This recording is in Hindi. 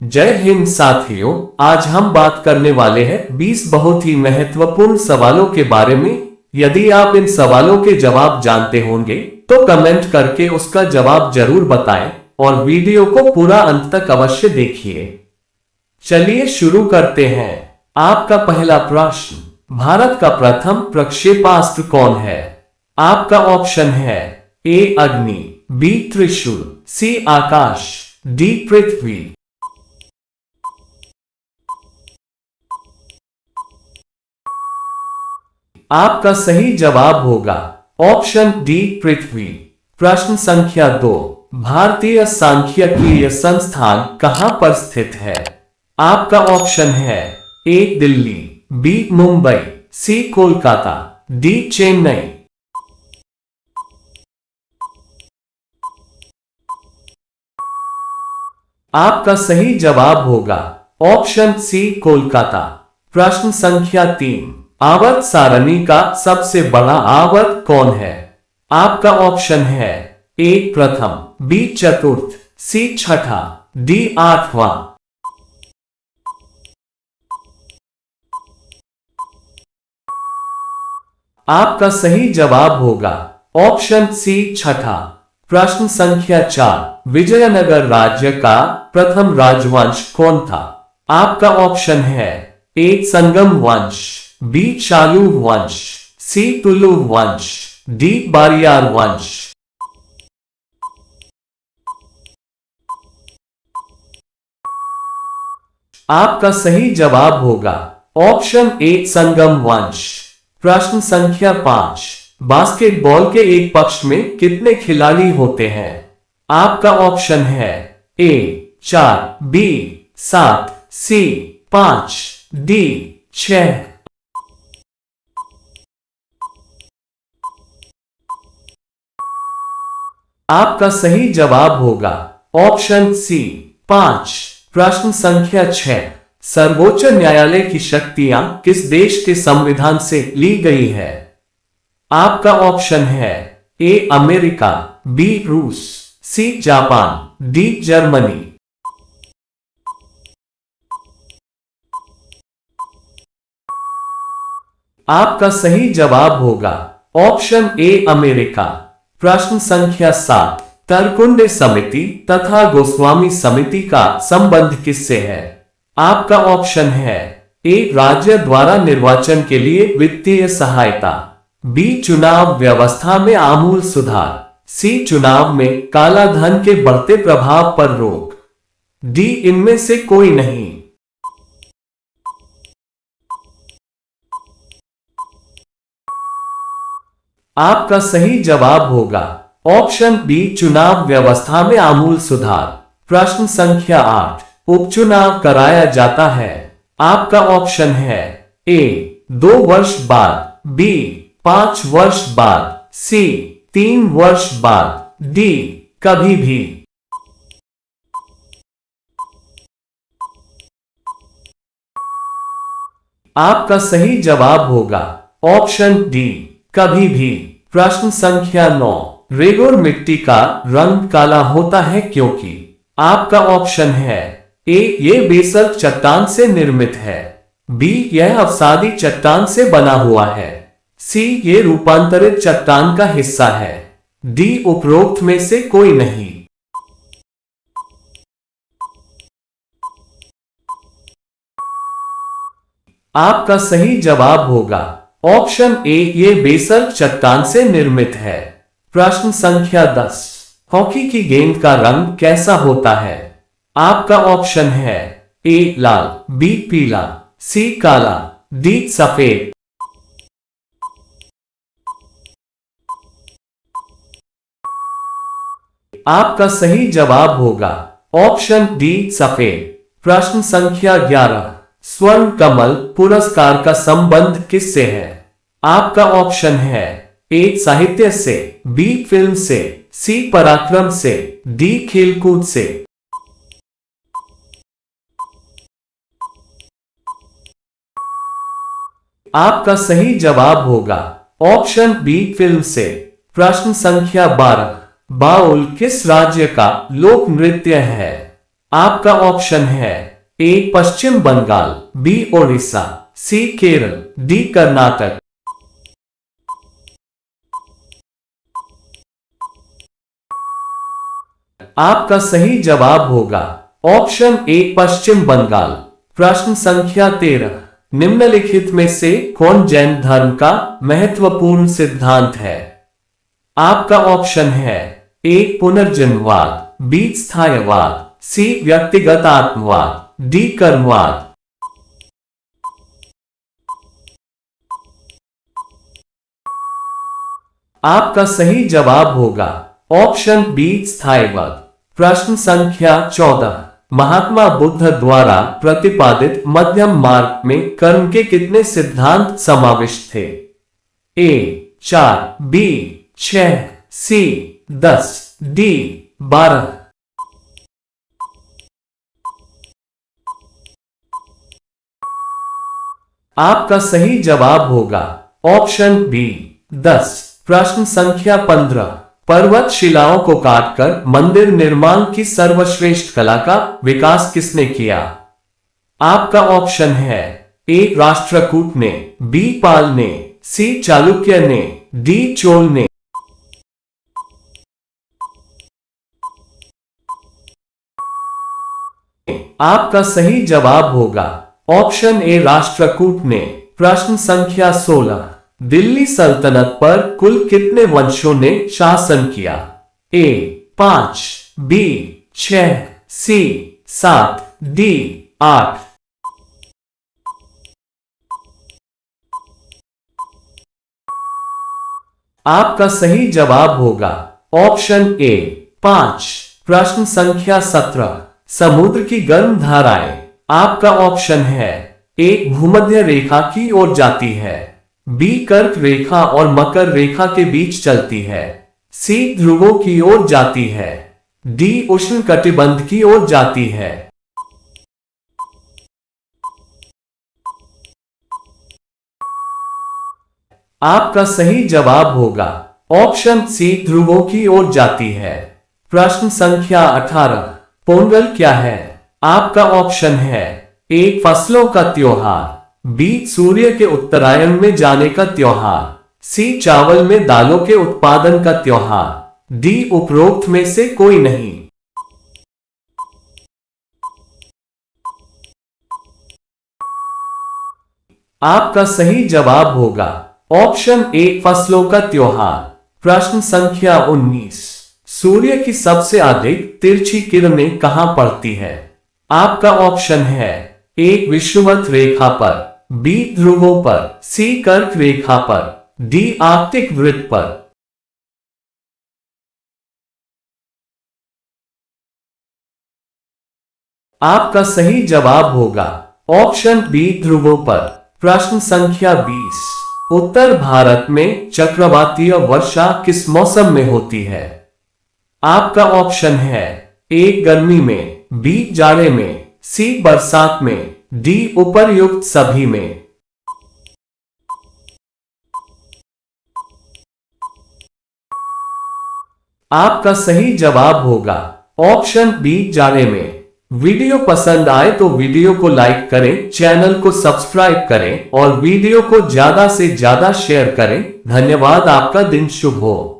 जय हिंद साथियों, आज हम बात करने वाले हैं 20 बहुत ही महत्वपूर्ण सवालों के बारे में। यदि आप इन सवालों के जवाब जानते होंगे तो कमेंट करके उसका जवाब जरूर बताएं और वीडियो को पूरा अंत तक अवश्य देखिए। चलिए शुरू करते हैं। आपका पहला प्रश्न, भारत का प्रथम प्रक्षेपास्त्र कौन है? आपका ऑप्शन है ए अग्नि, बी त्रिशूल, सी आकाश, डी पृथ्वी। आपका सही जवाब होगा ऑप्शन डी पृथ्वी। प्रश्न संख्या 2, भारतीय सांख्यिकीय संस्थान कहां पर स्थित है? आपका ऑप्शन है ए दिल्ली, बी मुंबई, सी कोलकाता, डी चेन्नई। आपका सही जवाब होगा ऑप्शन सी कोलकाता। प्रश्न संख्या 3, आवर्त सारणी का सबसे बड़ा आवर्त कौन है? आपका ऑप्शन है ए प्रथम, बी चतुर्थ, सी छठा, डी आठवां। आपका सही जवाब होगा ऑप्शन सी छठा। प्रश्न संख्या 4, विजयनगर राज्य का प्रथम राजवंश कौन था? आपका ऑप्शन है ए संगम वंश, बी चालू वंश, सी तुलु वंश, डी बारियार वंश। आपका सही जवाब होगा ऑप्शन ए संगम वंश। प्रश्न संख्या 5, बास्केटबॉल के एक पक्ष में कितने खिलाड़ी होते हैं? आपका ऑप्शन है ए 4, बी 7, सी 5, डी 6। आपका सही जवाब होगा ऑप्शन सी 5। प्रश्न संख्या 6, सर्वोच्च न्यायालय की शक्तियां किस देश के संविधान से ली गई है? आपका ऑप्शन है ए अमेरिका, बी रूस, सी जापान, डी जर्मनी। आपका सही जवाब होगा ऑप्शन ए अमेरिका। प्रश्न संख्या 7, तरकुंडे समिति तथा गोस्वामी समिति का संबंध किससे है? आपका ऑप्शन है ए राज्य द्वारा निर्वाचन के लिए वित्तीय सहायता, बी चुनाव व्यवस्था में आमूल सुधार, सी चुनाव में काला धन के बढ़ते प्रभाव पर रोक, डी इनमें से कोई नहीं। आपका सही जवाब होगा ऑप्शन बी चुनाव व्यवस्था में आमूल सुधार। प्रश्न संख्या 8, उपचुनाव कराया जाता है। आपका ऑप्शन है ए 2 वर्ष बाद, बी 5 वर्ष बाद, सी 3 वर्ष बाद, डी कभी भी। आपका सही जवाब होगा ऑप्शन डी कभी भी। प्रश्न संख्या 9, रेगोर मिट्टी का रंग काला होता है क्योंकि? आपका ऑप्शन है ए ये बेसल्ट चट्टान से निर्मित है, बी यह अवसादी चट्टान से बना हुआ है, सी ये रूपांतरित चट्टान का हिस्सा है, डी उपरोक्त में से कोई नहीं। आपका सही जवाब होगा ऑप्शन ए ये बेसल्ट चट्टान से निर्मित है। प्रश्न संख्या 10, हॉकी की गेंद का रंग कैसा होता है? आपका ऑप्शन है ए लाल, बी पीला, सी काला, डी सफेद। आपका सही जवाब होगा ऑप्शन डी सफेद। प्रश्न संख्या 11, स्वर्ण कमल पुरस्कार का संबंध किससे है? आपका ऑप्शन है ए साहित्य से, बी फिल्म से, सी पराक्रम से, डी खेलकूद से। आपका सही जवाब होगा ऑप्शन बी फिल्म से। प्रश्न संख्या 12, बाउल किस राज्य का लोक नृत्य है? आपका ऑप्शन है ए पश्चिम बंगाल, बी ओडिशा, सी केरल, डी कर्नाटक। आपका सही जवाब होगा ऑप्शन ए पश्चिम बंगाल। प्रश्न संख्या 13, निम्नलिखित में से कौन जैन धर्म का महत्वपूर्ण सिद्धांत है? आपका ऑप्शन है ए पुनर्जन्मवाद, बी स्थायवाद, सी व्यक्तिगत आत्मवाद, डी कर्मवाद। आपका सही जवाब होगा ऑप्शन बी स्थायवाद। प्रश्न संख्या 14, महात्मा बुद्ध द्वारा प्रतिपादित मध्यम मार्ग में कर्म के कितने सिद्धांत समाविष्ट थे? ए 4, बी 6, सी 10, डी 12। आपका सही जवाब होगा ऑप्शन बी 10। प्रश्न संख्या 15, पर्वत शिलाओं को काटकर मंदिर निर्माण की सर्वश्रेष्ठ कला का विकास किसने किया? आपका ऑप्शन है ए राष्ट्रकूट ने, बी पाल ने, सी चालुक्य ने, डी चोल ने। आपका सही जवाब होगा ऑप्शन ए राष्ट्रकूट ने। प्रश्न संख्या 16, दिल्ली सल्तनत पर कुल कितने वंशों ने शासन किया? ए 5, बी 6, सी 7, डी 8। आपका सही जवाब होगा ऑप्शन ए 5। प्रश्न संख्या 17, समुद्र की गर्म धाराएं आपका ऑप्शन है ए भूमध्य रेखा की ओर जाती है, बी कर्क रेखा और मकर रेखा के बीच चलती है, सी ध्रुवों की ओर जाती है, डी उष्णकटिबंध की ओर जाती है। आपका सही जवाब होगा ऑप्शन सी ध्रुवों की ओर जाती है। प्रश्न संख्या 18, पोंगल क्या है? आपका ऑप्शन है ए फसलों का त्योहार, बी सूर्य के उत्तरायण में जाने का त्योहार, सी चावल में दालों के उत्पादन का त्योहार, डी उपरोक्त में से कोई नहीं। आपका सही जवाब होगा ऑप्शन ए फसलों का त्योहार। प्रश्न संख्या 19, सूर्य की सबसे अधिक तिरछी किरणें कहां पड़ती है? आपका ऑप्शन है ए विषुवत रेखा पर, बी ध्रुवों पर, सी कर्क रेखा पर, डी आर्कटिक वृत्त पर। आपका सही जवाब होगा ऑप्शन बी ध्रुवों पर। प्रश्न संख्या 20, उत्तर भारत में चक्रवातीय वर्षा किस मौसम में होती है? आपका ऑप्शन है ए गर्मी में, बी जाड़े में, सी बरसात में, डी उपर्युक्त सभी में। आपका सही जवाब होगा ऑप्शन बी जाड़े में। वीडियो पसंद आए तो वीडियो को लाइक करें, चैनल को सब्सक्राइब करें और वीडियो को ज्यादा से ज्यादा शेयर करें। धन्यवाद। आपका दिन शुभ हो।